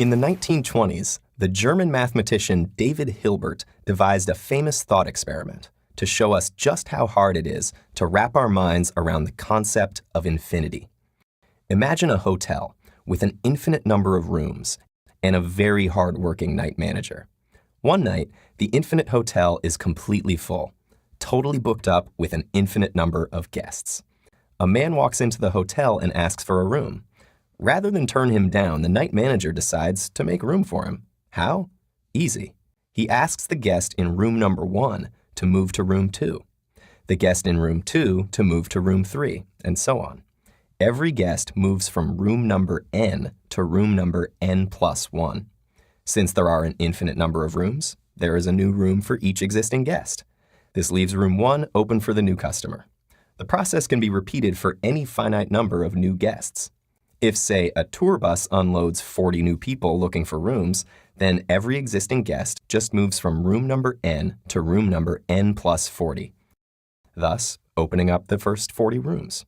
In the 1920s, the German mathematician David Hilbert devised a famous thought experiment to show us just how hard it is to wrap our minds around the concept of infinity. Imagine a hotel with an infinite number of rooms and a very hard-working night manager. One night, the infinite hotel is completely full, totally booked up with an infinite number of guests. A man walks into the hotel and asks for a room. Rather than turn him down, the night manager decides to make room for him. How? Easy. He asks the guest in room number 1 to move to room 2, the guest in room 2 to move to room 3, and so on. Every guest moves from room number n to room number n plus 1. Since there are an infinite number of rooms, there is a new room for each existing guest. This leaves room 1 open for the new customer. The process can be repeated for any finite number of new guests. If, say, a tour bus unloads 40 new people looking for rooms, then every existing guest just moves from room number n to room number n plus 40, thus opening up the first 40 rooms.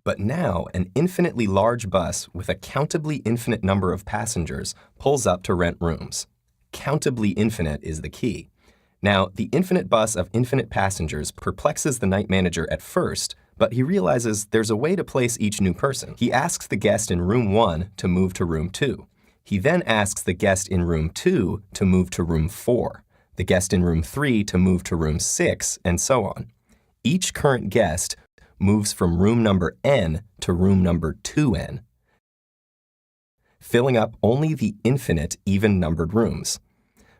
But now, an infinitely large bus with a countably infinite number of passengers pulls up to rent rooms. Countably infinite is the key. Now, the infinite bus of infinite passengers perplexes the night manager at first, but he realizes there's a way to place each new person. He asks the guest in room 1 to move to room 2. He then asks the guest in room 2 to move to room 4, the guest in room 3 to move to room 6, and so on. Each current guest moves from room number n to room number 2n, filling up only the infinite even-numbered rooms.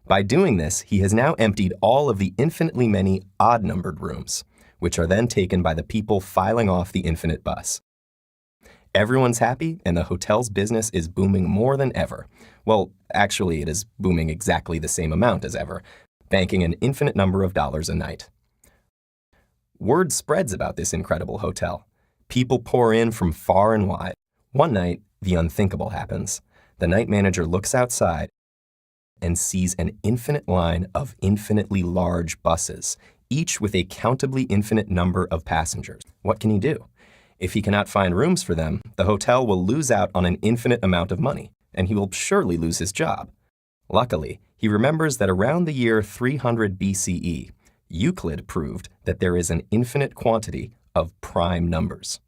By doing this, he has now emptied all of the infinitely many odd-numbered rooms, which are then taken by the people filing off the infinite bus. Everyone's happy, and the hotel's business is booming more than ever. Well, actually, it is booming exactly the same amount as ever, banking an infinite number of dollars a night. Word spreads about this incredible hotel. People pour in from far and wide. One night, the unthinkable happens. The night manager looks outside and sees an infinite line of infinitely large buses, each with a countably infinite number of passengers. What can he do? If he cannot find rooms for them, the hotel will lose out on an infinite amount of money, and he will surely lose his job. Luckily, he remembers that around the year 300 BCE, Euclid proved that there is an infinite quantity of prime numbers.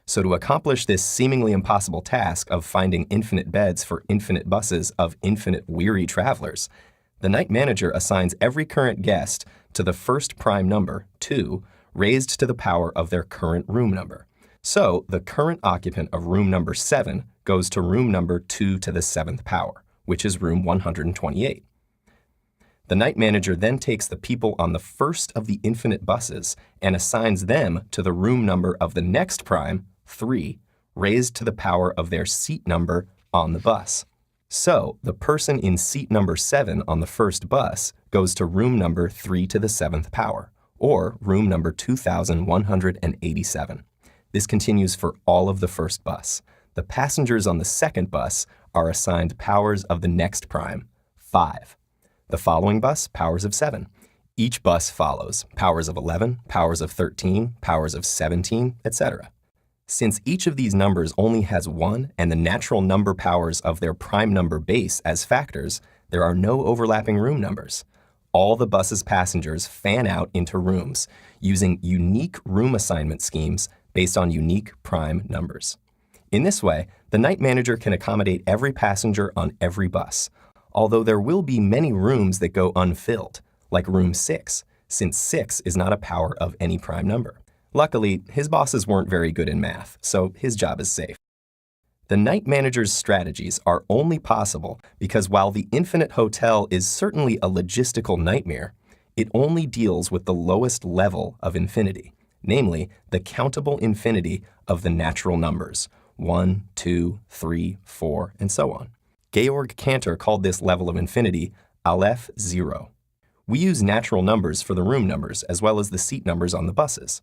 So to accomplish this seemingly impossible task of finding infinite beds for infinite buses of infinite weary travelers, the night manager assigns every current guest to the first prime number, 2, raised to the power of their current room number. So the current occupant of room number 7 goes to room number 2 to the 7th power, which is room 128. The night manager then takes the people on the first of the infinite buses and assigns them to the room number of the next prime, 3, raised to the power of their seat number on the bus. So the person in seat number 7 on the first bus goes to room number 3 to the 7th power, or room number 2187. This continues for all of the first bus. The passengers on the second bus are assigned powers of the next prime, 5. The following bus, powers of 7. Each bus follows powers of 11, powers of 13, powers of 17, etc. Since each of these numbers only has 1 and the natural number powers of their prime number base as factors, there are no overlapping room numbers. All the bus's passengers fan out into rooms using unique room assignment schemes based on unique prime numbers. In this way, the night manager can accommodate every passenger on every bus, although there will be many rooms that go unfilled, like room 6, since 6 is not a power of any prime number. Luckily, his bosses weren't very good in math, so his job is safe. The night manager's strategies are only possible because while the infinite hotel is certainly a logistical nightmare, it only deals with the lowest level of infinity, namely the countable infinity of the natural numbers, 1, 2, 3, 4, and so on. Georg Cantor called this level of infinity Aleph 0. We use natural numbers for the room numbers as well as the seat numbers on the buses.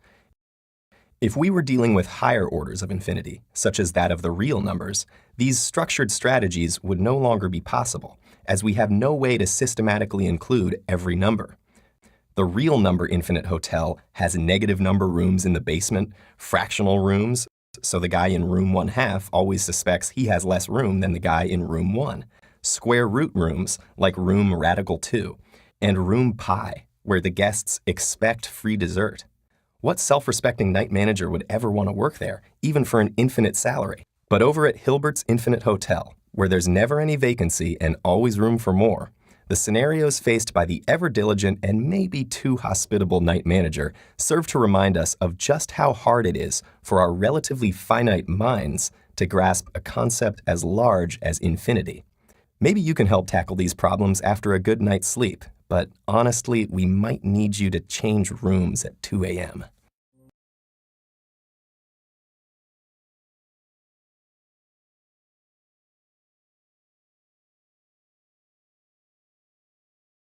If we were dealing with higher orders of infinity, such as that of the real numbers, these structured strategies would no longer be possible, as we have no way to systematically include every number. The real number infinite hotel has negative number rooms in the basement, fractional rooms, reversed, so the guy in room 1/2 always suspects he has less room than the guy in room 1. Square root rooms, like room radical 2, and room pi, where the guests expect free dessert. What self-respecting night manager would ever want to work there, even for an infinite salary? But over at Hilbert's Infinite Hotel, where there's never any vacancy and always room for more, the scenarios faced by the ever-diligent and maybe too hospitable night manager serve to remind us of just how hard it is for our relatively finite minds to grasp a concept as large as infinity. Maybe you can help tackle these problems after a good night's sleep, but honestly, we might need you to change rooms at 2 a.m.